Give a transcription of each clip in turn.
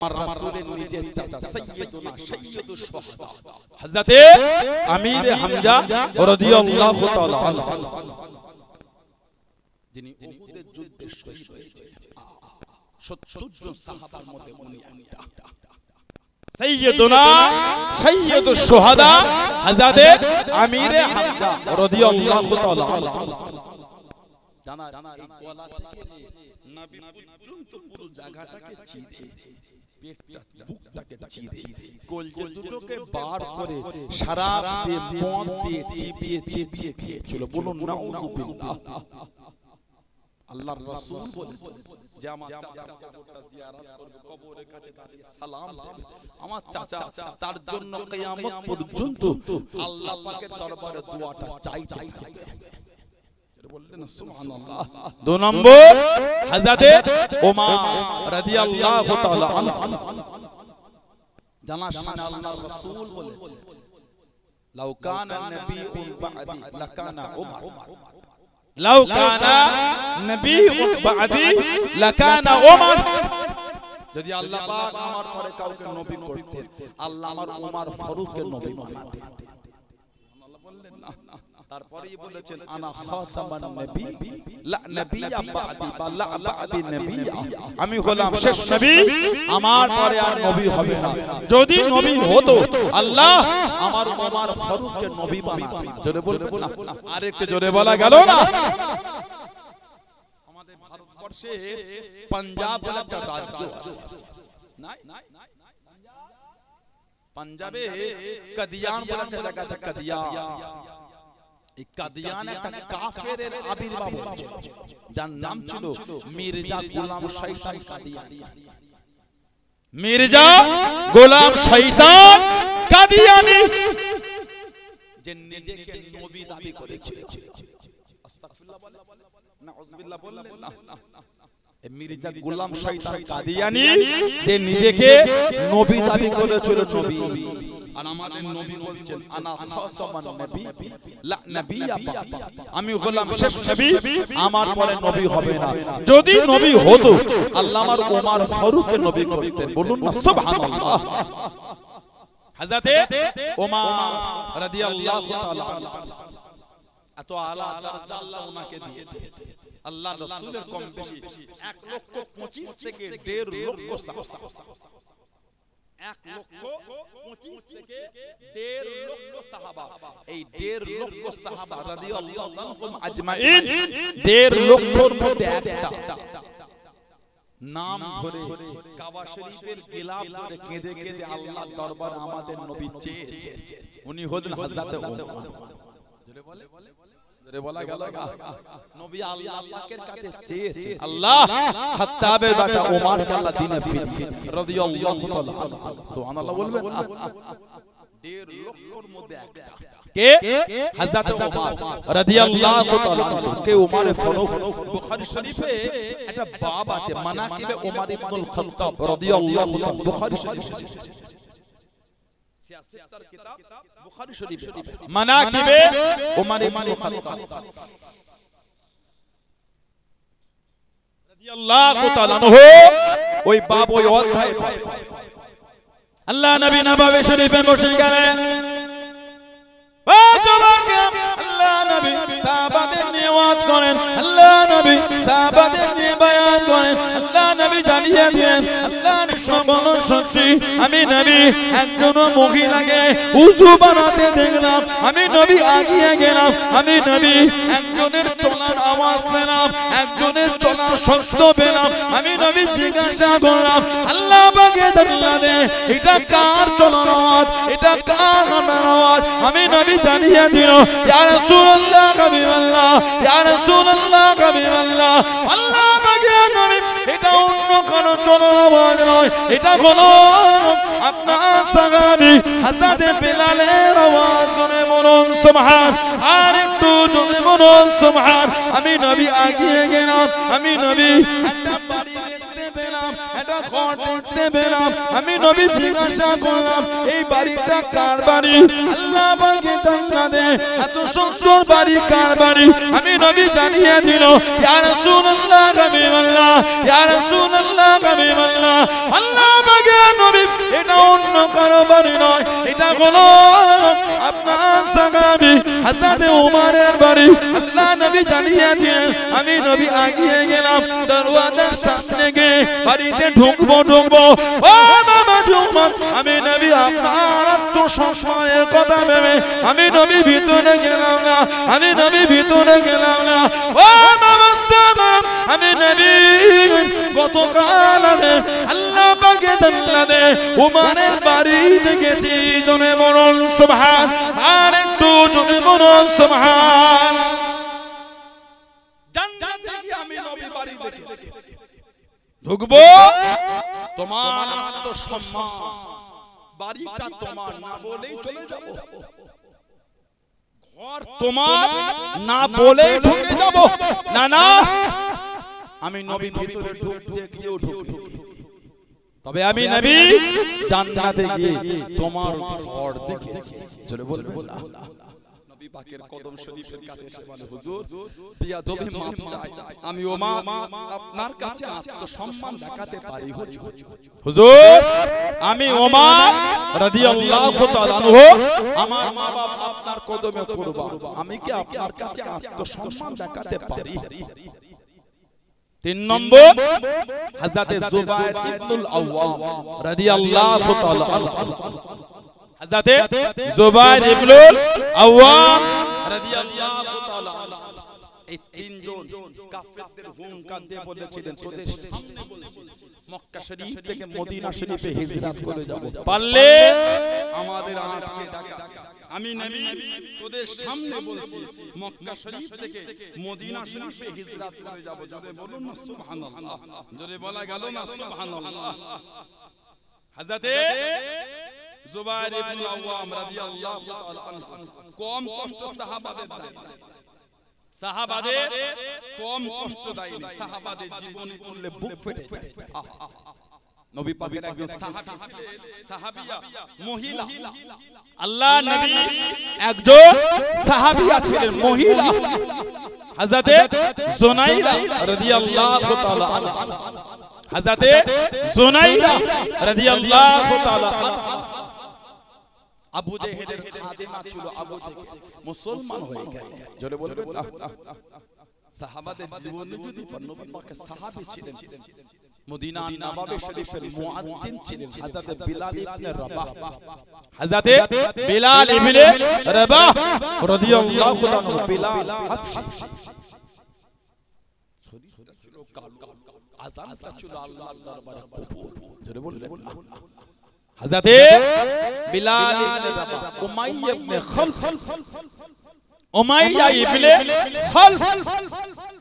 আমার রাসূলের নিজের চাচা সাইয়্যিদুনা সাইয়্যিদুশ শুহাদা হযরতে আমির হামজা রাদিয়াল্লাহু তাআলা আনহু, যিনি উহুদের যুদ্ধে শহীদ হয়েছেন। 70 জন সাহাবার মধ্যে উনি একটা। সাইয়্যিদুনা সাইয়্যিদুশ শুহাদা হযরতে আমির হামজা রাদিয়াল্লাহু তাআলা আনহু। জানা এই গলা থেকে নবী পর্যন্ত পুরো জায়গাটাকে চিরে, পেটটা বুকটাকে চিরে, কলজে দুটোকে বার করে শরাব দিয়ে মদ দিয়ে চিবিয়ে চিবিয়ে খেয়েছিল। বলুন নাউযুবিল্লাহ। আল্লাহর রাসূল বলেছেন যে আমার চাচার কবরটা জিয়ারত করবে, কবরের কাছে দাঁড়িয়ে সালাম দেবে। আমার চাচা তার জন্য কিয়ামত পর্যন্ত আল্লাহ পাকের দরবারে দোয়াটা চাইতে থাকবে। বললেন সুবহানাল্লাহ। 2 নম্বর হযরতে ওমর রাদিয়াল্লাহু তাআলা আনহু, জানা শানে আল্লাহর রাসূল বলেছেন লাউ কানা নাবিয়্যুন বা'দি লাকানা ওমর, লাউ কানা নাবিয়্যুন বা'দি লাকানা ওমর। যদি আল্লাহ পাক আমার পরে কাউকে নবী করতেন, আল্লাহ আমার ওমর ফারুককে নবী বানাতেন। আল্লাহ বললেন না। তারপরেই বলেছেন আনা খাতামান নবী লা নবিয়্যা বা'দি বা লা বা'দি নবিয়্যা, আমি হলাম শেষ নবী, আমার পরে আর নবী হবে না। যদি নবী হতো আল্লাহ আমার ওমর ফারুককে নবী বানাতেন। জোরে বলবেন না? আর একটু জোরে বলা গেল না? আমাদের ভারতবর্ষে পাঞ্জাব বলে একটা রাজ্য আছে, নাই? পাঞ্জাবে কাদিয়ান বলে একটা জায়গা আছে, কাদিয়ান। এই কাদিয়ান একটা কাফেরের আবির্ভাব হয়েছিল, যার নাম ছিল মির্জা গোলাম শয়তান কাদিয়ানি। মির্জা গোলাম শয়তান কাদিয়ানি, যে নিজেকে নবী দাবি করেছিল। আস্তাগফিরুল্লাহ বলেন, নাউযুবিল্লাহ বললেন না। মির্জা গোলাম শয়তান কাদিয়ানি যে নিজেকে নবী দাবি করেছিল, নবী। আর আমাদের নবী বলছেন আনা খাতামান নবী লা নবিয়্যা বা'দি, আমি হলাম শেষ নবী, আমার পরে নবী হবে না। যদি নবী হতো আল্লাহ আমার ওমর ফারুককে নবী করতেন। বলুন না সুবহানাল্লাহ। হযরতে ওমর রাদিয়াল্লাহু তাআলা আনহু এত আলা দরজা আল্লাহ ওনাকে দিয়েছে। আল্লাহর রাসূলের কম বেশি 1,25,000 থেকে 1.5 লক্ষ সাহাবা, 1,25,000 থেকে 1.5 লক্ষ সাহাবা। এই 1.5 লক্ষ সাহাবা রাদিয়াল্লাহু আনহুম আজমাইন, 1.5 লক্ষর মধ্যে একটা নাম ধরে কাবা শরীফের গিলাফ ধরে কেঁদে কেঁদে আল্লাহর দরবারে আমাদের নবী চেয়েছে। উনি হলেন হযরতে ওমর। জোরে বলে, জোরে বলা গেল না? নবী আল্লাহ পাকের কাছে চেয়েছে, আল্লাহ খাত্তাবের বেটা ওমরকে আল্লাহ দিনে ফিরিয়ে রাদিয়াল্লাহু তাআলা আনহু। সুবহানাল্লাহ বলবেন না? 1.5 লক্ষর মধ্যে একটা কে? হযরত ওমর রাদিয়াল্লাহু তাআলা আনহু। কে? ওমর ফারুক। বুখারী শরীফে একটা বাব আছে, মানাকিবে ওমর ইবনুল খাত্তাব রাদিয়াল্লাহু তাআলা, বুখারী শরীফে। সিয়াসতের কিতাব বুখারী শরীফে মানাকিবে ওমর ইবনুল খাত্তাব রাদিয়াল্লাহু তাআলা আনহু। ওই বাব ওই অধ্যায়ে পাবে। আল্লাহ নবী নববী শরীফে বসে গেলেন। ও যুবক, আল্লাহ নবী সাহাবাদের নিয়ে ওয়াজ করেন, আল্লাহ নবী সাহাবাদের নিয়ে বয়ান করেন। আল্লাহ নবী জানিয়ে দিলেন আল্লাহর সকল শক্তি। আমি নবী একজন মহিলাকে উযু বানাতে দেখলাম, আমি নবী আগিয়ে গেলাম, আমি নবী একজনের চলার আওয়াজ পেলাম, একজনের চলার শব্দ পেলাম, আমি নবী জিজ্ঞাসা করলাম আল্লাহ পাকের দরবারে এটা কার চলার আওয়াজ, এটা কার হাঁটার আওয়াজ? আমি নবী জানিয়ে দিল ইয়া রাসূলুল্লাহ হাবিবাল্লাহ, ইয়া রাসূলুল্লাহ হাবিবাল্লাহ, আল্লাহ পাকের নবী এটা অন্য কোনো চলার আওয়াজ নয়, এটা হলো আপনার সাহাবী হযরতে বেলালের আওয়াজ। শুনে বলুন সুবহান, আর একটু জোরে বলুন সুবহান। আমি নবী আগিয়ে গেলাম, আমি নবী একটা বাড়ি দেখতে পেলাম, একটা ঘর দেখতে পেলাম, আমি নবী জিজ্ঞাসা করলাম এই বাড়িটা কার বাড়ি? আল্লাহ পাকে জান্নাতে এত সুন্দর বাড়ি কার বাড়ি? আমি নবী জানিয়ে দিল ইয়া রাসূলুল্লাহ হাবিবাল্লাহ, ইয়া রাসূলুল্লাহ হাবিবাল্লাহ, আল্লাহ আল্লাহ পাকের নবী, এটা অন্য কারো বাড়ি নয়, এটা হলো আপনার সাহাবী হযরত ওমরের বাড়ি। আল্লাহ নবী জানিয়েছেন, আমি নবী আগিয়ে গেলাম, দরওয়াজার সামনে গিয়ে বাড়িতে ঢুকবো। ও বাবা ওমর, আমি নবী আপনার আত্মসম্মানের কথা ভেবে আমি নবী ভিতরে গেলাম না, আমি নবী ভিতরে গেলাম না। ও বাবা সালাম, আমি নবী গতকাল আল্লাহ পাকে জান্নাতে ওমরের বাড়ি দেখেছি। জনে বলুন সুবহান, আর একটু জনে বলুন সুবহান। জান্নাতে কি আমি নবী বাড়ি দেখেছি। ঢুকবো, তোমার আত্মসম্মান, বাড়িটা তোমার না বলেই চলে যাব, ঘর তোমার না বলেই ঢুকে যাব। না না, আমি নবী ভিতরে ঢুকতে গিয়েও ঢুকি, তবে আমি নবী জান্নাতে গিয়ে তোমার ঘর দেখেছি। জোরে বলবেন না। নবী পাকের কদম শরীফের কাছে এসে বলে, হুজুর বিয়াদবি মাফ চাই, আমি ওমর আপনার কাছে আত্মসম্মান দেখাতে পারি হুজুর। হুজুর আমি ওমর রাদিয়াল্লাহু তাআলা আনহু, আমার মা বাপ আপনার কদমে কুরবান, আমি কি আপনার কাছে আত্মসম্মান দেখাতে পারি? 3 নম্বর, হযরত জুবাইর ইবনুল আওয়াম রাদিয়াল্লাহু তাআলা আনহু। হযরত জুবাইর ইবনুল আওয়াম রাদিয়াল্লাহু তাআলা আনহু, এই তিনজন কাফেরদের হুঙ্কার দিয়ে বলেছিলেন, তোদের সামনে বলেছিলেন মক্কা শরীফ থেকে মদিনা শরীফে হিজরত করে যাব, পারলে আমাদের আটকে ডাকা। আমি নবী তোদের সামনে বলছি মক্কা শরীফ থেকে মদিনা শরীফে হিজরত করে যাব। জোরে বলুন না সুবহানাল্লাহ, জোরে বলা গেল না সুবহানাল্লাহ। হযরত জুবাইর ইবনে আওয়াম রাদিয়াল্লাহু তাআলা আনহু, কম কষ্ট সাহাবাদের দেয়, সাহাবাদের কম কষ্ট দেয়নি, সাহাবাদের জীবনী পড়লে বুক ফেটে যায়। নবী পাকের একজন সাহাবী ছিলেন, সাহাবিয়া মহিলা, আল্লাহ নবী একজন সাহাবিয়া ছিলেন মহিলা, হযরত জুনাইরা রাদিয়াল্লাহু তাআলা আনহা। হযরত জুনাইরা রাদিয়াল্লাহু তাআলা আনহা আবু জেহেলের খাদেমা ছিল, আবু জেহেল মুসলমান হয়ে গেল। জোরে বলবেন না। সাহাবাদের জীবনে যদি নবী পাকের সাহাবী ছিলেন, মদিনা নববী শরীফের মুয়াজ্জিন ছিলেন হযরত বিলাল ইবনে রাবাহ। হযরত বিলাল ইবনে রাবাহ রাদিয়াল্লাহু তাআলা, বিলাল হাফশী, শরীরটা ছিল কালো, আযানটা ছিল আল্লাহর দরবারে কবুল। জোরে বলবেন না। হযরত বিলাল ইবনে রাবাহ, উমাইয়া ইবনে খালফ, উমাইয়া ইবনে খালফ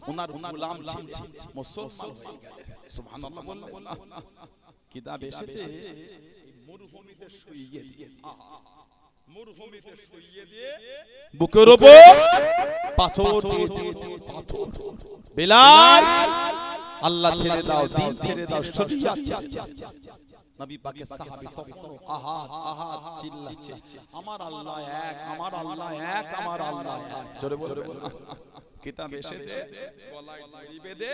ওনার গোলাম ছিলেন, মুসলমান হয়ে গেলেন। সুবহানাল্লাহ বললেন না। কিতাব এসেছে মরুভূমিতে শুইয়ে দিয়ে, মরুভূমিতে শুইয়ে দিয়ে বুকের উপর পাথর দিয়েছে, পাথর। বিলাল আল্লাহ ছেড়ে দাও, দিন ছেড়ে দাও, শরীয়ত ছেড়ে দাও। নবী পাকের সাহাবী তখন আহাদ আহাদ চিল্লাচ্ছে, আমার আল্লাহ এক, আমার আল্লাহ এক, আমার আল্লাহ এক। জোরে বলবেন না। কিতাব এসেছে গলায় দড়ি বেঁধে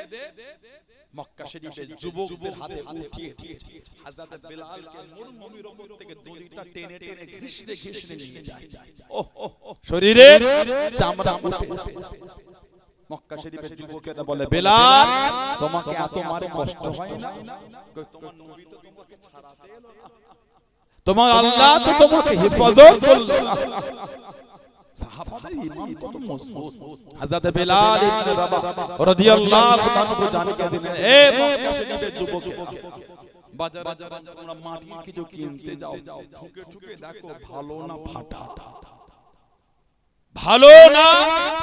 মক্কা শরীফের যুবকদের হাতে উঠিয়ে দিয়েছে। হযরত বিলালকে মরুভূমির উপর থেকে দড়িটা টেনে টেনে ঘিসড়ে ঘিসড়ে নিয়ে যায়। ওহ শরীরে চামড়া উঠে যায়। মক্কা শরীফের যুবকেরা বলে, বিলাল তোমাকে এত মারে কষ্ট হয় না? তোমার নবী তো তোমাকে ছাড়াতে এলো না, তোমার আল্লাহ তো তোমাকে হেফাজত করলো না। সাহাবাদের ঈমান কত মজবুত। হযরত বিলাল ইবনে রাবাহ রাদিয়াল্লাহু তাআলা को জানিয়ে দিলেন, এ মক্কা শরীফের যুবকেরা, বাজারে যারা তোমরা মাটির কিছু কিনতে যাও, ঠুকে ঠুকে দেখো ভালো না ফাটা, ভালো না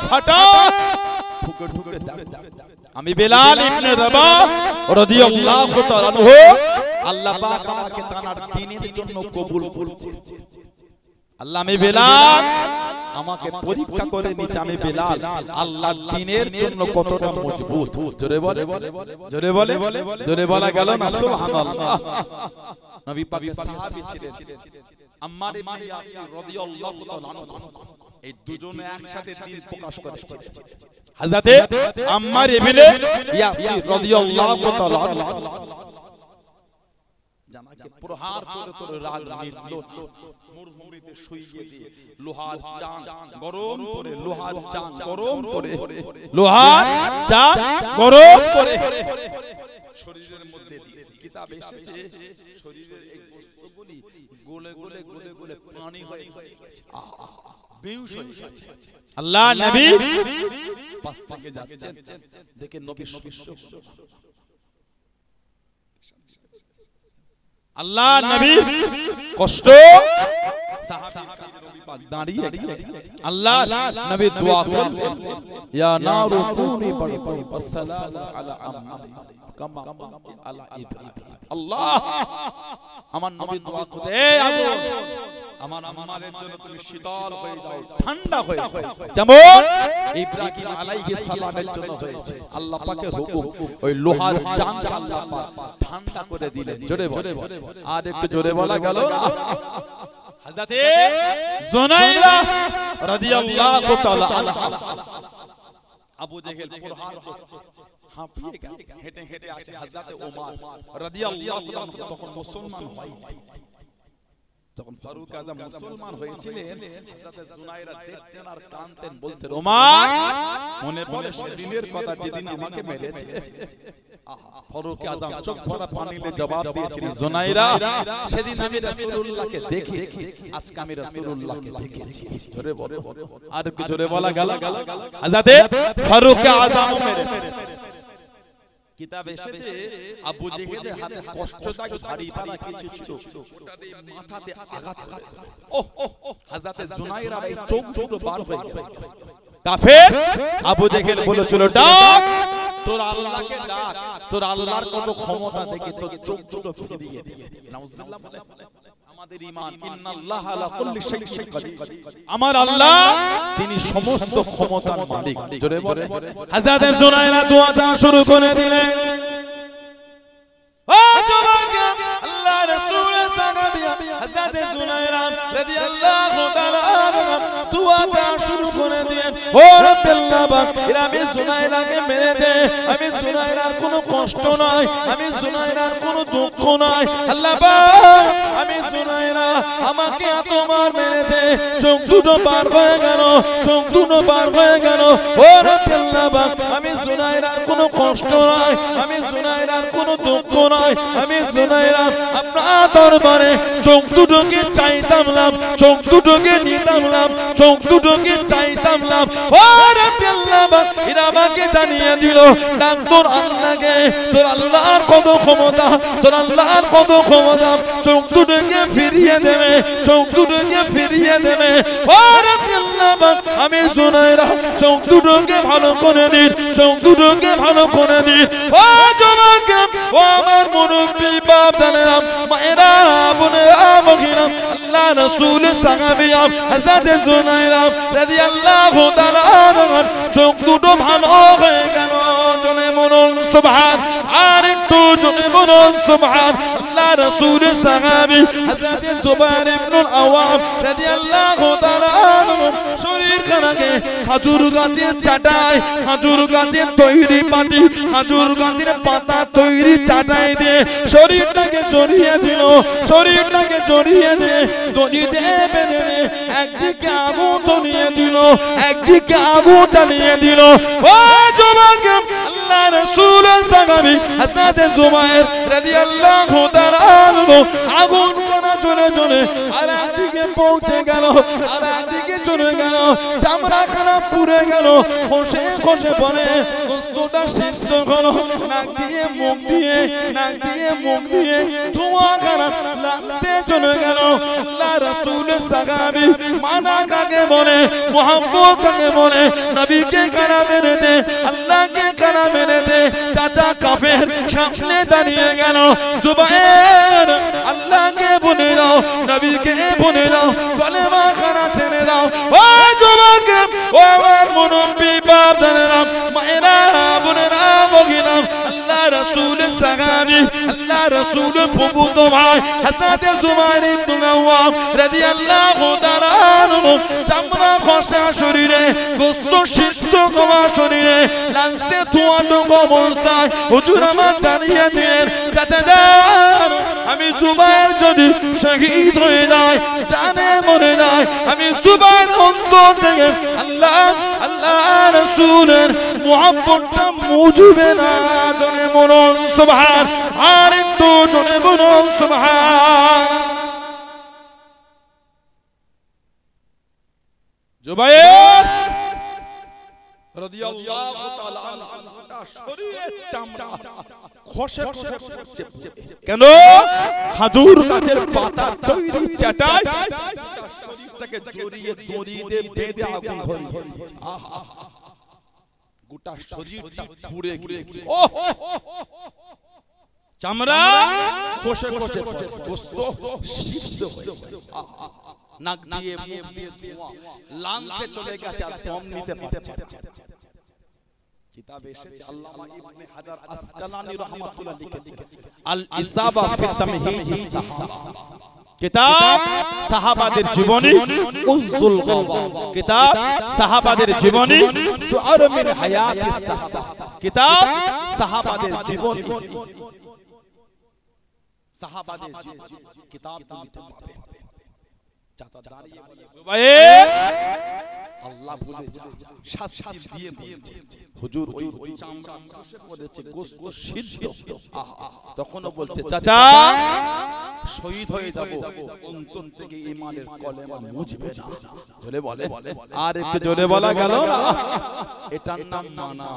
ফাটা, ঠুকে ঠুকে দেখো। আমি বিলাল ইবনে রাবাহ রাদিয়াল্লাহু তাআলা আনহু, আল্লাহ পাক আমাকে তার দ্বীনের জন্য কবুল করেছে। আল্লাহ আমি বিলাল আমাকে পরীক্ষা করে নিচ্ছে, আমি বিলাল আল্লাহর দ্বীনের জন্য কতটা মজবুত। জোরে বলে, জোরে বলে, জোরে বলা গেল না সুবহানাল্লাহ। নবী পাকের সাহাবী ছিলেন আম্মার ইবনে ইয়াসির রাদিয়াল্লাহু তাআলা আনহু, এই দুজনে একসাথে দ্বীন প্রকাশ করেছিলেন। হযরত আম্মার ইবনে ইয়াসির রাদিয়াল্লাহু তাআলা আনহু জামাকে প্রহার করে করে রাগ মিটল না, মুড়মুড়িতে শুইয়ে দিয়ে লোহার চাং গরম করে, লোহার চাং গরম করে, লোহার চাং গরম করে শরীরের মধ্যে দিয়েছে। কিতাব এসেছে শরীরের এই বস্তুগুলি গলে গলে গলে গলে পানি হয়ে গেছে, বেহুশ হয়ে গেছে। আল্লাহ নবী পাশ থেকে যাচ্ছেন, দেখে নবী শিষ্য, আল্লাহ নবী কষ্ট, সাহাবী পাক দাঁড়িয়ে আল্লাহ নবী দোয়া করলেন, ইয়া নারু কুনি বারকাত আসসালামু আলা আম্মারি কামা আলা ইব্রাহিম। আল্লাহ আমার নবী দোয়া করতে, এ আগুন আমার আম্মারের জন্য তুমি শীতল হয়ে যাও, ঠান্ডা হয়ে যাও, যেমন ইব্রাহিম আলাইহিস সালামের জন্য হয়েছে। আল্লাহ পাকের হুকুম, ওই লোহার চাংকে আল্লাহ পাক ঠান্ডা করে দিলেন। জোরে বলে, আর একটু জোরে বলা গেল না। হযরতে জুনাইরা রাদিয়াল্লাহু তাআলা আনহা, আবু জেহেল প্রহার করছে, হাঁপিয়ে গেছে, হেঁটে হেঁটে আসে হযরতে ওমর রাদিয়াল্লাহু তাআলা, তখন মুসলমান হয়নি। তখন ফারুক আযম মুসলমান হয়েছিলেন। হযরতে জুনাইরা দেখতেন আর কাঁদতেন, বলতেন, ওমর মনে পড়ে সেদিনের কথা যেদিন আমাকে মেরেছে। ফারুক আযম চোখ ভরা পানিতে জবাব দিয়েছিলেন, জুনাইরা সেদিন আমি রাসূলুল্লাহকে দেখি, আজকে আমি রাসূলুল্লাহকে দেখেছি। জোরে বলো, আর কি জোরে বলা গেল। হযরতে ফারুক আযম মেরেছে। কিতাবে এসেছে আবু জেহেলের হাতে কষ্টদায়ক ভারী পারা কিছু ছিল, ওটা দিয়ে মাথাতে আঘাত করে। ওহ, হযরতে জুনাইরার এই চোখ দুটো বার হয়ে গেছে। কাফের আবু জেহেল বলেছিল, ডাক তোর আল্লাহকে ডাক, তোর আল্লাহর কত ক্ষমতা দেখে তোর চোখ দুটো ফিরিয়ে দিবে। নাউজুবিল্লাহ বলে আমাদের ঈমান, ইন্নাল্লাহা আলা কুল্লি শাইইন কাদির, আমার আল্লাহ তিনি সমস্ত ক্ষমতার মালিক। জোরে বলে, হযরতে জুনাইরা দোয়াটা শুরু করে দিলেন। ও যুবক, আল্লাহ রাসূলের সাহাবী হযরতে জুনাইরা রাদিয়াল্লাহু তাআলা আনহু দোয়াটা শুরু করে দিলেন। ও রাব্বুল্লাহ পাক, আমি জুনাইরাকে মেরেছে, আমি জুনাইরার কোনো কষ্ট নাই, আমি জুনাইরার কোনো দুঃখ নাই। আল্লাহ পাক, আমি জুনাইরা আমাকে এতবার মেরেছে, চোখ দুটো পার হয়ে গেল, চোখ দুটো পার হয়ে গেল। ও রাব্বুল্লাহ পাক, আমি জুনাইরার কোনো কষ্ট নাই, আমি জুনাইরার কোনো দুঃখ নাই, আমি জুনাইরা আপনার দরবারে চোখ দুটোকে চাইতাম নাম, চোখ দুটোকে নিতাম নাম, চোখ দুটোকে চাইতাম নাম। ও রাব্বুল্লাহ পাক, এরা আমাকে জানিয়ে দিল, ডাক তোর আল্লাহকে, তোর আল্লাহর কত ক্ষমতা, তোর আল্লাহর কত ক্ষমতা, চোখ দুটোকে ফিরিয়ে দেবে, চোখ দুটোকে ফিরিয়ে দেবে। ও রাব্বুল্লাহ পাক, আমি জুনাইরা চোখ দুটোকে ভালো করে দিন, চোখ দুটোকে ভালো করে দিন। ও যুবক, ও আমার মুরব্বি বাপ জানেরা, মায়েরা, বোনেরা, ভগিরা, আল্লাহ রাসূলের সাহাবী হযরতে জুনাইরা রাদিয়াল্লাহু তাআলা আনহু চোখ দুটো ভালো হয়ে গেল। জনে বলুন সুবহান, আর একটু জনে বলুন সুবহান। আল্লাহ রাসূলের সাহাবী হযরতে জুবাইর ইবনুল আওয়াম রাদিয়াল্লাহু তাআলা আনহু শরীর খানাকে খেজুর গাছের চাটায়, খেজুর গাছের তৈরি পাটি, খেজুর গাছের পাতা তৈরি চাটাই দিয়ে শরীরটাকে জড়িয়ে দিল, শরীরটাকে জড়িয়ে দিয়ে দড়িতে বেঁধে দিয়ে একদিকে আগুন ধরিয়ে দিল, একদিকে আগুন জ্বালিয়ে দিল। ও যুবক, আল্লাহ রাসূলের সাহাবী হযরতে জুবাইর রাদিয়াল্লাহু তাআলা আনহু আগুন কোনা চলে চলে আর একদিকে পৌঁছে গেল, আর একদিকে চলে গেল, চামড়াখানা পুড়ে গেল, খসে খসে পড়ে গোশতটা সিদ্ধ হলো, নাক দিয়ে মুখ দিয়ে, নাক দিয়ে মুখ দিয়ে ধোঁয়াখানা লাগছে চলে গেল। আল্লাহ রাসূলের সাহাবী মানা কাকে বলে, মুহাম্মদ কাকে বলে, নবীকে কারা মেরেছে, আল্লাহকে কারা মেরেছে, চাচা কাফের সামনে দাঁড়িয়ে গেল। জুবাইর, আল্লাহকে বলে দাও, নবীকে বলে দাও, কলেমা খানা ছেড়ে দাও। ও যুবক, ও আমার মুরব্বি বাপ জানেরা, মায়েরা, বোনেরা, ভগিনা, আল্লাহ রাসূলের সাহাবী আল্লাহ রাসূলের প্রভুত ভাই হযরত জুবাইর ইবনে আওয়াম রাদিয়াল্লাহু তাআলা আনহু চামড়া খসা শরীরে গোশত সিদ্ধ কমা শরীরে লাঞ্চে ধোঁয়াটো অবস্থায় হুজুর আমার জানিয়ে দিলেন চাচা যান আমি জুবাইর যদি শহীদ হয়ে যায় জানে মরে যায় আমি জুবাইর অন্তর থেকে আল্লাহ আল্লাহ রাসূলের মুহাব্বতটা মুজবে না জনে বলুন সুবহান আর একটু জনে বলুন সুবহান জুবাইর রাদিয়াল্লাহু তাআলা আনহু শরীরের চামড়া খসে খসে কেন খেজুর গাছের পাতা তৈরি চাটাই শরীরটাকে জড়িয়ে দড়ি দিয়ে বেঁধে আগুন ধরে আহা গোটা শরীরটা পুড়ে গিয়েছে ও চামড়া খসে খসে গোশত সিদ্ধ হয়ে আহা নাক দিয়ে মুখ দিয়ে ধোঁয়া লাংসে চলে গেছে আর দম নিতে পারছে না কিতাবে এসেছে আল্লামা ইবনে হাজার আসকালানী রাহমাতুল্লাহ লিখেছেন আল ইসাবা ফি তামহিজিস সাহাবা কিতাব সাহাবাদের জীবনী উজুল গাওয়া কিতাব সাহাবাদের জীবনী সুআর মিন হায়াতিস সাহাবা কিতাব সাহাবাদের জীবনী সাহাবাদের কিতাব পড়তে পাবে চাচা দাঁড়িয়ে জুবাইর আল্লাহ বলে শাস্তি দিয়ে বলছে হুজুর ওই চামড়া খসে পড়েছে গোশত সিদ্ধ তখনও বলছে চাচা শহীদ হয়ে যাব অন্তর থেকে ঈমানের কলেমা মুছবে না জোরে বলে আর একটু জোরে বলা গেল না এটার নাম মানা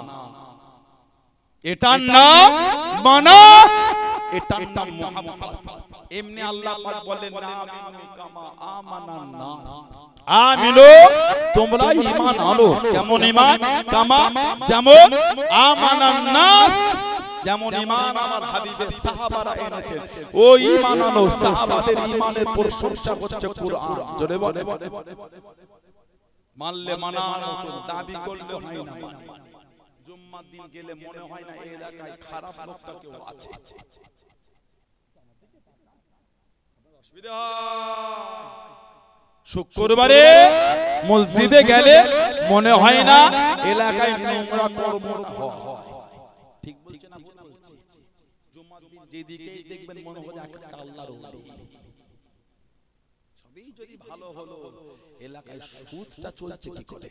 এটার নাম মানা এটার নাম মুহাব্বত এমনি আল্লাহ পাক বলেন না আমিনু কামা আমানান নাস আমিনু তোমরা ঈমান আনো কেমন ঈমান কামা যেমন আমানান নাস যেমন ঈমান আমার হাবিবের সাহাবারা এনেছেন ও ঈমান আনো সাহাবাদের ঈমানের প্রশংসা হচ্ছে কুরআন জোরে বলে মানলে মানার মতো দাবি করলে হয় না মানে জুম্মার দিন গেলে মনে হয় না এই এলাকায় খারাপ লোকটা কেউ আছে শুক্রবারে মসজিদে গেলে মনে হয় না এলাকায় নোংরা কর্ম হয় ঠিক বলছেন না ভুল বলছি জুম্মার দিন যেদিকেই দেখবেন মনে হয় একটা আল্লাহর ওলি সবই যদি ভালো হলো এলাকায় সুদটা চলছে কি করে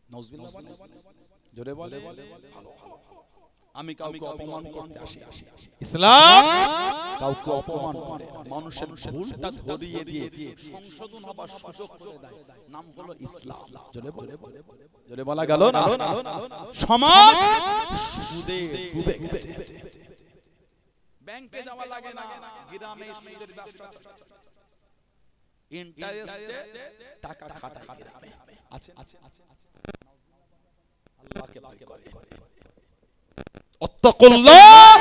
নাউজুবিল্লাহ জোরে বলে ভালো আমি কাউকে অপমান করতে আসি ইসলাম কাউকে অপমান করে মানুষের ভুলটা ধরিয়ে দিয়ে সংশোধন হবার সুযোগ করে দেয় নাম হলো ইসলাম জোরে বলা গেল না সমাজ সুদে ডুবে গেছে ব্যাংকে যাওয়া লাগে না গ্রামে সুদের ব্যবসা ইন্টারেস্টে টাকা খাটায় গ্রামে আছে আল্লাহকে ভয় করে আত্তাকুল্লাহ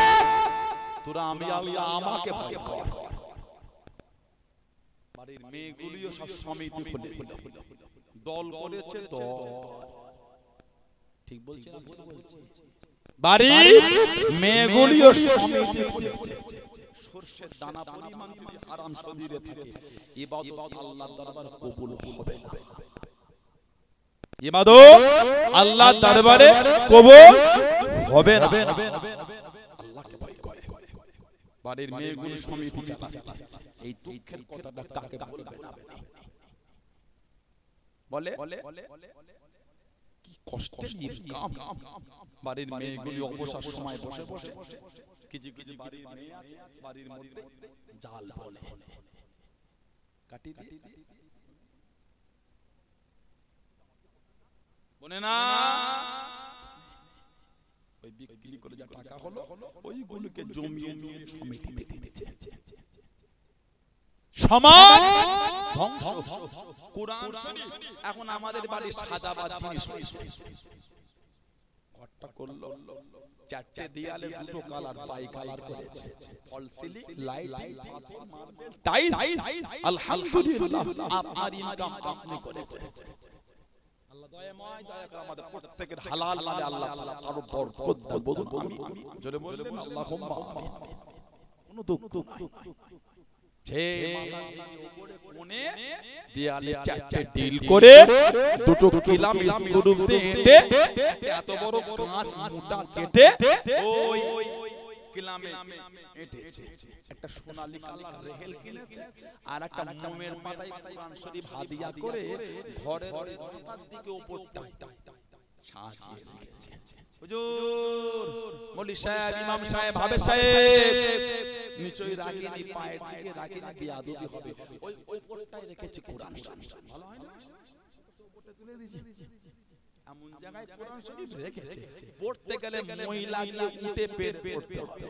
তোরা আমি আল্লাহ আমাকে ভয় কর বাড়ির মেয়েগুলিও সব সমিতি খুলে দল করেছে তো ঠিক বলছি না ভুল বলছি বাড়ির মেয়েগুলিও সমিতি খুলেছে সরষের দানা পরিমাণ যদি হারাম শরীরে থাকে ইবাদত আল্লাহর দরবারে কবুল হবে না ইবাদত আল্লাহর দরবারে কবুল হবে না আল্লাহকে ভয় করে বাড়ির মেয়েগুলো সমিতি চালাচ্ছে এই দুঃখের কথাটা কাকে বলবে না বলে কি কষ্টের ইনকাম বাড়ির মেয়েগুলি অবসর সময় বসে বসে কিছু কিছু বাড়ির মেয়ে আছে বাড়ির মধ্যে জাল বলে কাটি দিয়ে বলে না ওই বিক্রি করে যা টাকা হলো ওইগুলোকে জমিয়ে নিয়ে সমিতিতে দিয়েছে সমাজ ধ্বংস কোরআন শরীফ এখন আমাদের বাড়ি সাজাবার জিনিস হয়েছে ঘরটা করলো চারটে দেয়ালে দুটো কালার বাই কালার করেছে ফল সিলিং লাইটিং পাথর মার্বেল টাইলস আলহামদুলিল্লাহ আপনার ইনকাম আপনি করেছেন আল্লাহ দয়াময়, দয়া করে আমাদের প্রত্যেকের হালাল মালে আল্লাহ তাআলা আরো বরকত দান। বলুন আমিন। জোরে বলবেন আল্লাহুম্মা আমিন। কোনো দুঃখ নাই। সেই মাথা উপরে কোণে দেয়ালে চারটে ডিল করে দুটো কিলাম স্ক্রু দিয়ে এঁটে এত বড় কাঁচ মোটা কেটে ওই কিলামে এঁটেছে। একটা সোনালী কালার রেহেল কিনেছে আর একটা মোমের পাতায় কোরআন শরীফ হাদিয়া করে ঘরের মাথার দিকে উপরটায় সাজিয়ে রেখেছে। হুজুর, মৌলভী সাহেব, ইমাম সাহেব, হাফেজ সাহেব নিচই রাখিনি, পায়ের দিকে রাখিনি, বেয়াদবি হবে। ওই উপরটায় রেখেছে কোরআন শরীফ। ভালো হয় না? উপরটা তুলে দিয়েছে। এমন জায়গায় কোরআন শরীফ রেখেছে, পড়তে গেলে মই লাগিয়ে উঠে বের পড়তে হবে।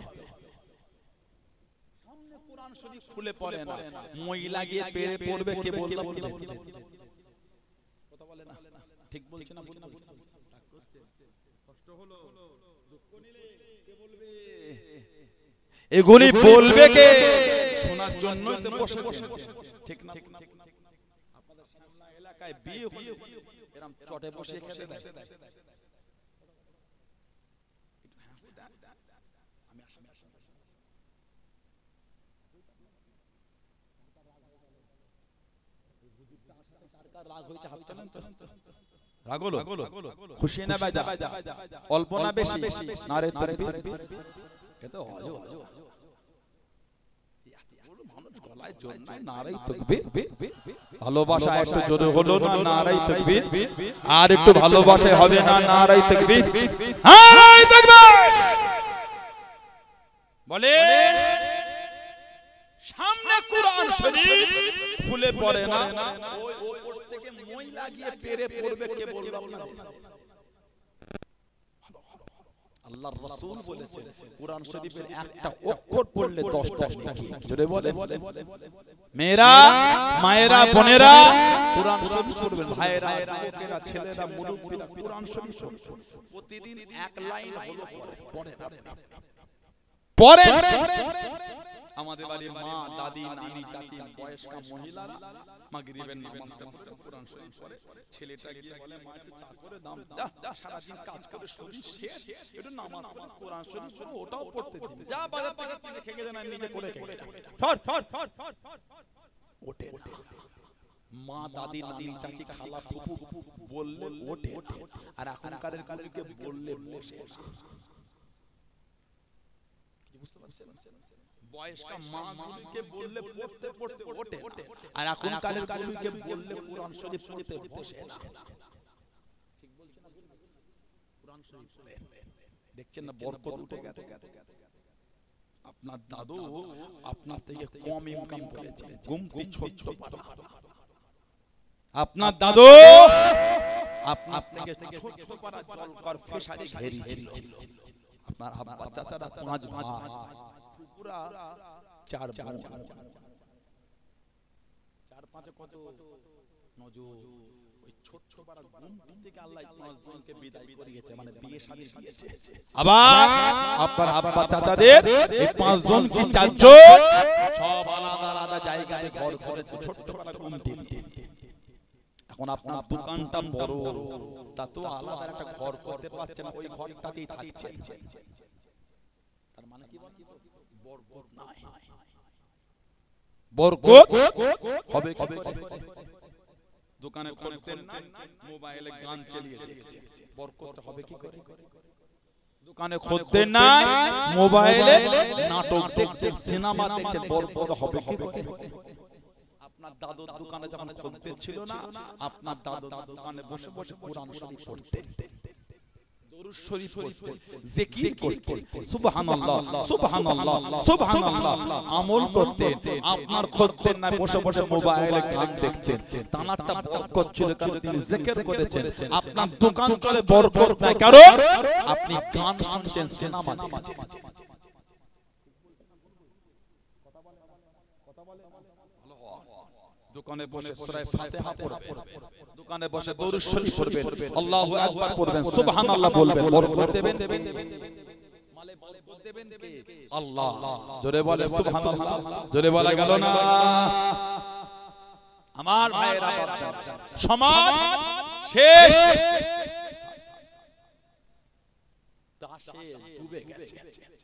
সামনে কোরআন শরীফ খুলে পড়ে না, মই লাগিয়ে পেরে পড়বে। কে বলল? কথা বলে না। ঠিক বলছ না? বলুন না। কষ্ট হলো, দুঃখ নিলে কে বলবে? এগুলি বলবে কে? শোনার জন্যই তো বসেছে। ঠিক না? আপনাদের সামনে এলাকায় বিয়ে হলো, এরকম চটে বসে খেতে দেয়। আমি রাগ হয়েছে, হাত চালান তো। রাগ হলো? খুশি না বাজা? অল্প না বেশি? নারে তাকবীর। এটা আজব মানুষ গলায় জোর নাই, নারে তাকবীর। ভালোবাসা একটু জোরে হলো না, নারে তাকবীর। আর একটু ভালোবাসা হবে না, নারে তাকবীর। নারে তাকবীর বলেন। সামনে কোরআন শরীফ খুলে পড়ে না, ওই উপর থেকে মই লাগিয়ে পেরে পড়বে। কে বলবে আপনাদের? আল্লাহর রাসূল বলেছেন কোরআন শরীফের একটা অক্ষর পড়লে 10টা নেকি। জোরে বলেন। মেয়েরা, মায়েরা, বোনেরা কোরআন শরীফ পড়বেন। ভাইয়েরা, যুবকেরা, ছেলেরা, মুরব্বিরা কোরআন শরীফ পড়বেন। প্রতিদিন এক লাইন হলো পড়েন। পড়েন। আমাদের বাড়ির মা, দাদি, নানি, চাচি, বয়স্ক মহিলারা মাগরিবের নামাজটা পড়ে কোরআন শরীফ পড়ে। ছেলেটা গিয়ে বলে মা একটু চা করে দাও। সারা দিন কাজ করে শরীর শেষ, একটু নামাজ পড়ে কোরআন শরীফ পড়ে, ওটাও পড়তে দিন। যা বাজার থেকে কিনে খেয়ে দেন, নিজে করে খেয়ে দেন। ওঠে না। মা, দাদি, নানি, চাচি, খালা, ফুফু বললে ওঠে না। আর এখনকার কাদেরকে বললে বসে না। কি বুঝতে পারছেন? বয়স্ক মা গুলিকে বললে পড়তে পড়তে ওঠে, আর এখন কালের গুলিকে বললে কোরআন শরীফ পড়তে বসে না। ঠিক বলছেন না? কোরআন শরীফ পড়ে দেখছেন না বরকত উঠে গেছে। আপনার দাদু আপনার থেকে কম ইনকাম করেছেন, গুমটি ছোট পাড়া। আপনার দাদু আপনার থেকে ছোট পাড়া জলকর ফিশারি ঘেরি ছিল। আপনার আব্বা চাচারা 5 ভাই, পুরা 4 বোন। 4 5 কত নজর। ওই ছোট পাড়া গুমটি থেকে আল্লাহ 5 জনকে বিদায় করিয়েছে, মানে বিয়ে শাদী দিয়েছে। আবার আপনার আব্বা চাচাদের এই 5 জন কি 4 জন সব আলাদা আলাদা জায়গায় ঘর করেছে ছোট পাড়া গুমটি দিয়ে। এখন আপনার দোকানটা বড়, তা তো আলাদা একটা ঘর করতে পারছেন না, ওই ঘরটাতেই থাকছেন। তার মানে কি বলতো? বরকত নাই। বরকত হবে কি করে? দোকানে খদ্দের নাই, মোবাইলে গান চালিয়ে দেখছে, বরকত হবে কি করে? দোকানে খদ্দের নাই, মোবাইলে নাটক দেখছে, সিনেমা দেখছে, বরকত হবে কি করে? আপনার দাদুর দোকানে যখন খদ্দের ছিল না, আপনার দাদুর দোকানে বসে বসে কোরআন শরীফ পড়তেন, দরুদ শরীফ পড়তেন, জিকির করতেন, সুবহানাল্লাহ সুবহানাল্লাহ সুবহানাল্লাহ আমল করতেন। আপনার খদ্দের না বসে বসে মোবাইলে গান দেখছেন, তানারটা বরকত ছিল কারণ তিনি জিকির করেছেন। আপনার দোকান চলে বরকত নাই কারণ আপনি গান শুনছেন, সিনেমা দেখছেন। দোকানে বসে সূরা ফাতিহা পড়বেন, দোকানে বসে দরুদ শরীফ পড়বেন, আল্লাহু আকবার পড়বেন, সুবহানাল্লাহ বলবেন, বরকত দেবেন কে? মালে বরকত দেবেন কে? আল্লাহ। জোরে বলে সুবহানাল্লাহ। জোরে বলা গেল না? আমার ভাইরা বাপজানেরা, সমাজ শেষ, তাসে ডুবে গেছে।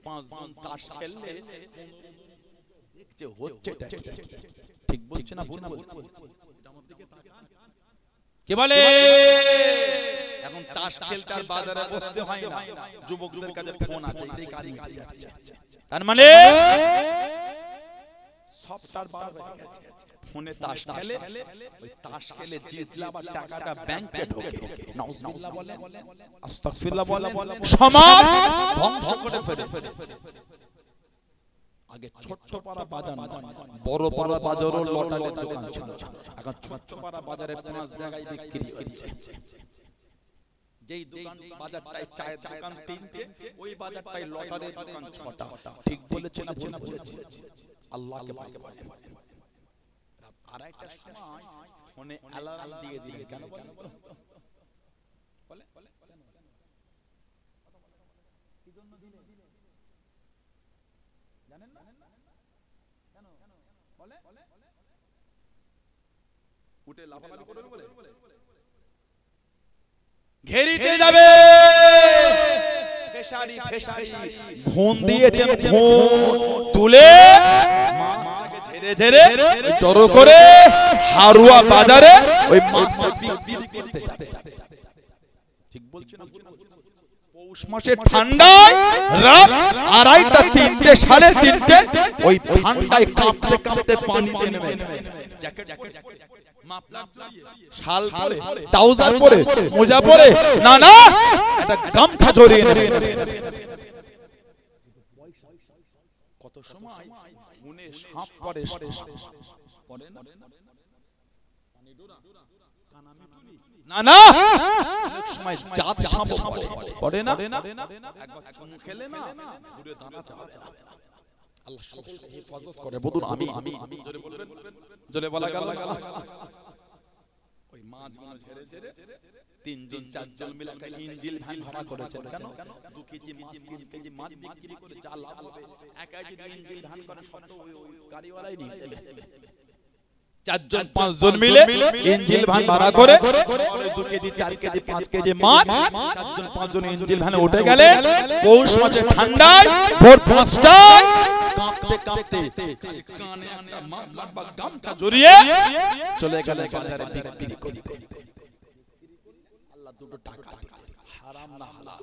5 জন তাস খেললে দেখছে হচ্ছেটা কি, ঠিক বলছে না ভুল বলছে? কি বলে এখন তাস খেলতে আর বাজারে বসতে হয় না, যুবকদের কাছে ফোন আছে, এটাই কাজ মিটে যাচ্ছে। তার মানে সফটওয়্যার বার হয়ে গেছে, ফোনে তাস খেলে, ওই তাস খেলে জিতলে আবার টাকাটা ব্যাংকে ঢোকে। নাউজুবিল্লাহ বলেন, আস্তাগফিরুল্লাহ বলেন, সমাজ ধ্বংস করে ফেলেছে। আগে ছোট্ট পাড়া বাজার নয়, বড় বড় বাজারও লটারির দোকান ছিল, এখন ছোট্ট পাড়া বাজারে 5 জায়গায় বিক্রি হচ্ছে। যেই দোকান বাজারটায় চায়ের দোকান 3টে, ওই বাজারটায় লটারির দোকান 6টা। ঠিক বলেছে না ভুল বলেছে? আল্লাহকে ভয় করে। আড়াইটার সময় ফোনে অ্যালার্ম দিয়ে দিলেন, কেন বলেন? বলে কি জন্য দিলেন জানেন না? কেন বলে উঠে লাফালাফি করে বলে ঘেরিতে যাবে, ফেসারি ফেসারি ফোন দিয়েছেন, ফোন তুলে মাছটাকে ঝেড়ে ঝেড়ে জড়ো করে হারুয়া বাজারে ওই মাছটা বিক্রি করতে যাবে। ঠিক বলছেন না? পৌষ মাসের ঠান্ডায় রাত 2:30 3টে 3:30 ওই ঠান্ডায় কাঁপতে কাঁপতে পানিতে নেমে জ্যাকেট মাফলার শাল পরে ট্রাউজার পরে মোজা পরে না না একটা গামছা জড়িয়ে নেবে। কত সময় মনে সাপ পড়ে পড়ে না পানি ডোরা কানামি না না অনেক সময় জাত সাপ পড়ে না, একবার চুন খেলে না ঘুরে দাঁড়াতে হবে না। আল্লাহ সকলকে হেফাজত করে। বলুন আমি জোরে বলবেন, জোরে বলা গেল। ওই মাছগুলো ঝেড়ে ঝেড়ে 3 জন 4 জন মিলে একটা ইঞ্জিল ভ্যান ভাড়া করেছেন। কেন? 2 কেজি মাছ 3 কেজি মাছ বিক্রি করে যা লাভ হবে, একাই যদি ইঞ্জিল ভ্যান করে সব তো ওই গাড়িওয়ালাই নিয়ে নেবে। 4 জন 5 জন মিলে ইঞ্জিল ভ্যান ভাড়া করে 2 কেজি 4 কেজি 5 কেজি মাছ 4 জন 5 জন ইঞ্জিল ভ্যানে উঠে গেলে পৌষ মাসে ঠান্ডায় ভোর 5টায় কাঁপতে কাঁপতে কানে একটা মাফলার বা গামছা জড়িয়ে চলে গেলে বাজারে বিক্রি করতে। আল্লাহ দুটো টাকা দিবে, হারাম না হালাল?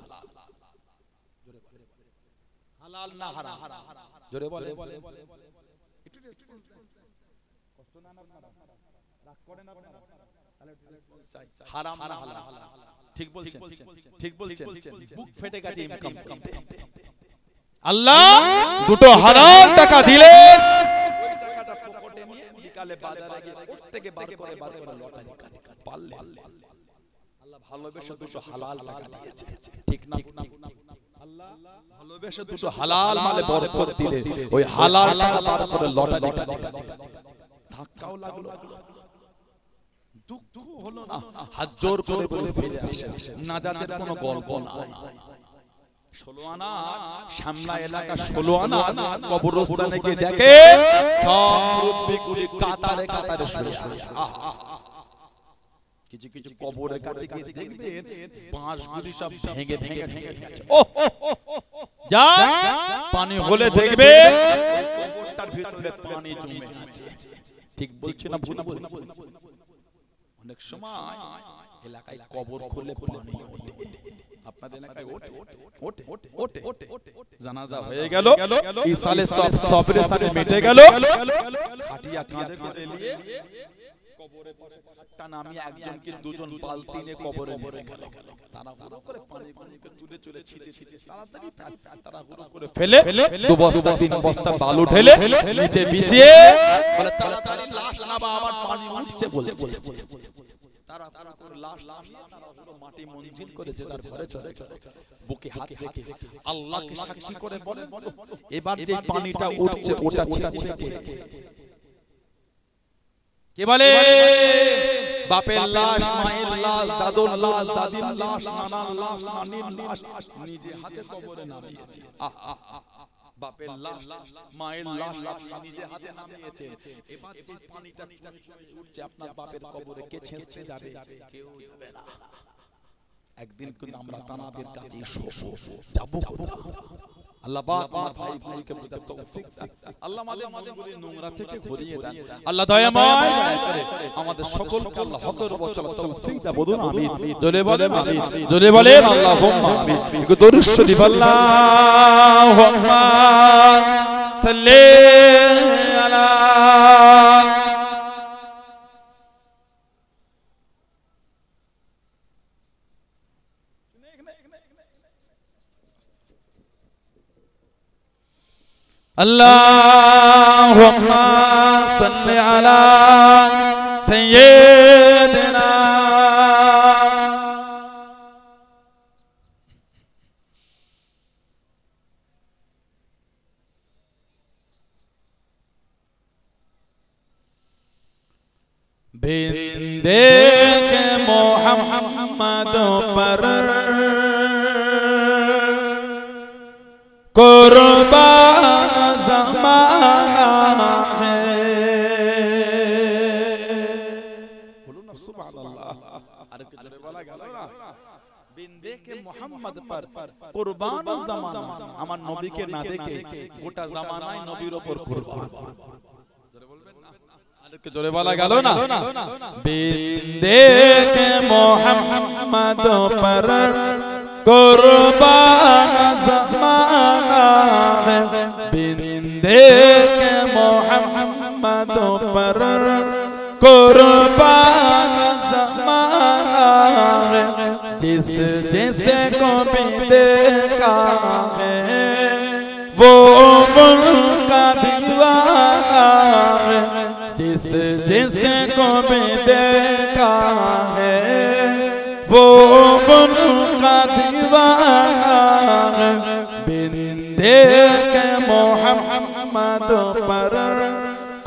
জোরে বলে হালাল না হারাম? জোরে বলে একটু রেসপন্স দেন। কষ্ট না আপনারা রাগ করেন আপনারা, তাহলে হারাম না হালাল? ঠিক বলছেন, ঠিক বলছেন। বুক ফেটে গেছে ইনকাম করতে। আল্লাহ দুটো হালাল টাকা দিলেন, ওই টাকাটা পকেটে নিয়ে বিকালে বাজারে গিয়ে ওর থেকে বার করে লটারি কাটে পারলে। আল্লাহ ভালোবেসে দুটো হালাল টাকা দিয়েছে, ঠিক না? আল্লাহ ভালোবেসে দুটো হালাল মালে বরকত দিলেন, ওই হালাল টাকা বার করে লটারি কাটে। ধাক্কাও লাগলো, দুঃখ হলো না, হাত জোর করে বলে ফিরে আসে। নাজাতের কোনো গল্প নাই। 16 আনা সামনা এলাকা 16 আনা কবরস্থানে গিয়ে দেখে সব মুরব্বিগুলি কাতারে কাতারে শুয়ে আছে। কিছু কিছু কবরের কাছে গিয়ে দেখবেন বাঁশগুলি সব ভেঙে ভেঙে গেছে। যা পানি হলে দেখবে কবরটার ভিতরে পানি জমে আছে। ঠিক বলছি না ভুল বলছি? অনেক সময় এলাকায় কবর খুলে পানি ওঠে, আপনাদের এলাকায় ওঠে। জানাজা হয়ে গেল, ইসালে সব সবরে সাথে মিটে গেল, খাটিয়া কাঁধে করে নিয়ে কবরের পাশে খাটটা নামিয়ে একজনকে 2 জন বালতি নিয়ে কবরে নেমে গেল। তারা হুড়ো করে পানিকে তুলে চলে ছিটে তাড়াতাড়ি তারা হুড়ো করে ফেলে 2 বস্তা 3 বস্তা বালু ঢেলে নিচে বিছিয়ে বলে তাড়াতাড়ি লাশ নামা, আমার পানি উঠছে বলছে। তারা করে লাশ তারা হুড়ো মাটি মঞ্জিল করে যে যার ঘরে চলে গেল। বুকে হাত রেখে আল্লাহকে সাক্ষী করে বলে এবার যে পানিটা উঠছে ওটা ছিটে কে বলে? বাপের লাশ, মায়ের লাশ, দাদুর লাশ, দাদির লাশ, নানার লাশ, নানির লাশ নিজে হাতে কবরে নামিয়েছে। বাপের লাশ মায়ের লাশ আপনি নিজে হাতে নামিয়েছেন, এবার এই পানিটা উঠছে আপনার বাপের কবরে, কে ছেঁচতে যাবে? কেউ যাবে না। একদিন কিন্তু আমরা তানাদের কাছে যাবো কোথায়? আল্লাহ পাক আমার ভাইগুলোকে বোঝার তৌফিক দেন। আল্লাহ আমাদের মনগুলো নোংরা থেকে ঘুরিয়ে দেন। আল্লাহ দয়াময় করে আমাদের সকলকে আল্লাহ হকের উপর চলার তৌফিক দেন। বলুন আমিন। জোরে বলেন আমিন। জোরে বলেন আল্লাহুম্মা আমিন। একটু দরুদ শরীফ আল্লাহুম্মা সাল্লি আলা Allahumma salli ala sayyidina binde ke Muhammad par कुर्बान ज़माना है। बोलो ना सुभान अल्लाह। अरे किधर वाला गाना ना बिंदे के मोहम्मद पर कुर्बान ज़माना, আমার নবীকে না দেখে গোটা জামানায় নবীর উপর কুরবান। জোরে বলবেন না? আরে কি জোরে বলা গেল না? বিন্দে কে মোহাম্মদ पर कुर्बान ज़माना है, बिंदे के मोहम्मद पर कुर्बान ज़माना है। जिस जिसे को भी देखा है वो उनका दीवाना है। जिस जिसे को भी देखा है वो उनका दीवाना है। बिंदे के मोहम्मद पर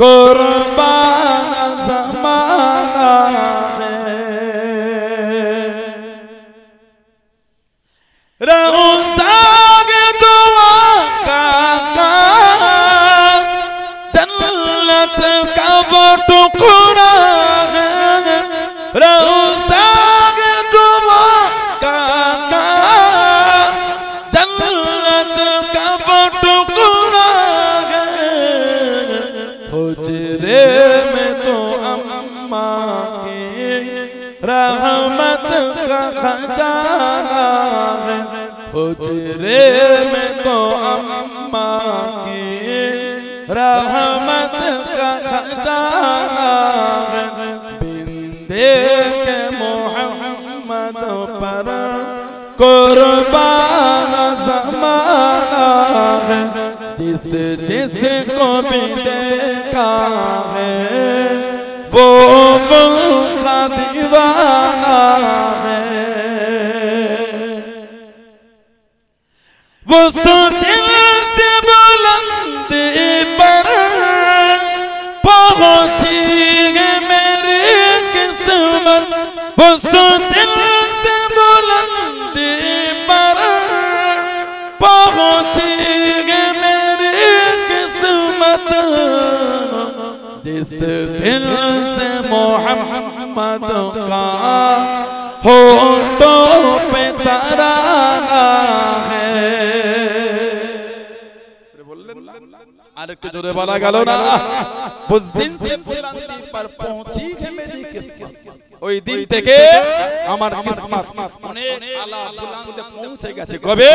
कुर्बान ज़माना है। रौसाग दुआ का जन्नत का वो टुकड़ा है। रौसाग दुआ का जन्नत का वो टुकड़ा है। हुजरे में तो अम्मा की रहमत का खजाना है। हुजरे में तो अम्मा की रहमत का खजाना है। बिंदे के मोहम्मद पर कुर्बान ज़माना है। जिस जिस को भी देखा है वो उनका दीवाना है। वो दिल से बुलंदी पर पहुंची है मेरी किस्मत। वो दिल से बुलंदी पर पहुंची है मेरी किस्मत। जिस दिल से मोहम्मद का होठों पे तराना है। আরেকটু জোরে বলা গেল না? उस दिन से बुलंदी पर पहुंची है मेरी किस्मत। ওই দিন থেকে আমার কিসমত অনেক আলা বুলন্দে পৌঁছে গেছে। কবে?